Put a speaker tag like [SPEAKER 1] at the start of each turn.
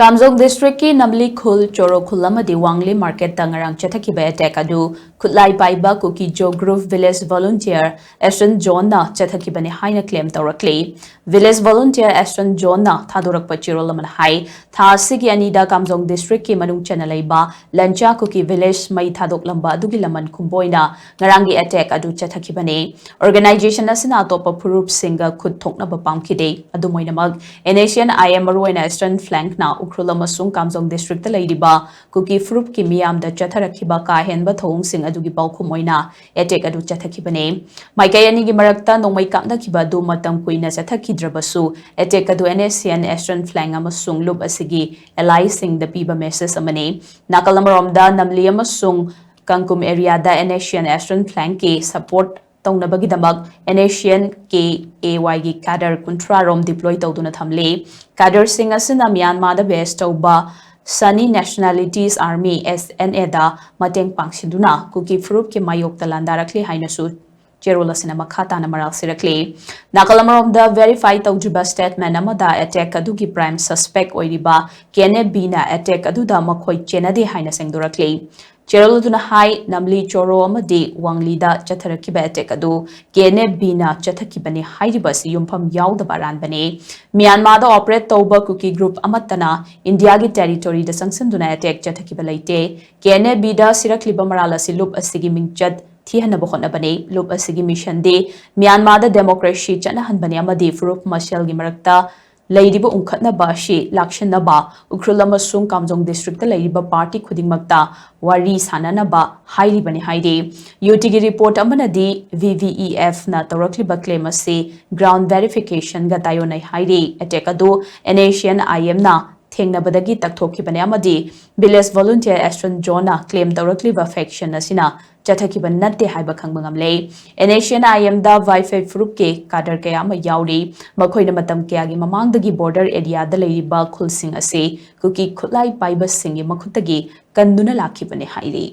[SPEAKER 1] Kamjong district ki namli khul choro khulamadi wangli market tangarang chathaki ba attack adu khutlai paiba kuki jo group village volunteer Ashton John na chathaki bani haina claim tawrakli village volunteer Ashton John na thadurak pachiro laman hai tha sigi anida Kamjong district ki manung chanalaiba lancha kuki village mai thadok lamba adugi laman khumboina ngarangi attack adu chathaki bani organization asina topa phurup singa khut thokna ba pamkhide adu moinamag Asian IM roina eastern flank na Ukrullamasung Kamjong district laidiba kuki frup ki miyam da chatharakiba ka henba thong sing adugi paukhum oina attack adu chathakibane maikayani gi marakta nongmai kapna kiba du matam kuina chathakidrabasu attack adu NSCN eastern flank amasung lub asigi allies sing the piba message amane nakalamromda namli amasung kangkum area da NSCN eastern flank ki support Tongnabagidamag Asian KAY gi cadre kuntra rom deploy tawduna thamle cadre sing asina Myanmar da base tawba Sunni Nationalities Army SNA da mateng pangsinduna kuki frup ki mayok talandarakli hainasu Cherola cinema khata na maral sirakli nakalamarom da verify tawjiba statement amada attack adugi prime suspect oiriba kene bina attack aduda makhoi chenade haina sengdorakli Cheroluduna hai namli choro amadi wanglida chatharakiba attack adu kene bina chathakibani hairibasi yumpham yaudaba ranbane Myanmar da operate tawba kuki group amatana India gi territory da sangsanduna attack chathakiba laite kene bida sirakliba marala silup asigi mingchat Tihanaba honabane loop asigi mission de Myanmar da democracy chanahanbane amadi furup marshal gi marakta Ladiba unkhatnaba shi lakshanaba Ukrullamasung Kamjong district ladiba party khudingmakta wari sananaba hairibani haide UTG report amanadi VVEF na tawrakliba claim ase ground verification ga tayonai haide attack adu Asian IM na thengnabadagi takthokibane amadi village volunteer Ashton John na claim tawrakliba faction asina Chathakiban natte haiba khangbangamle Asian IM da Wi-Fi frup ke kadar kaya ama yauri makhoina matam kaya gi mamangdagi border area da leiriba khulsing ase kuki khutlai paiba singi makhutagi kanduna lakhibane haire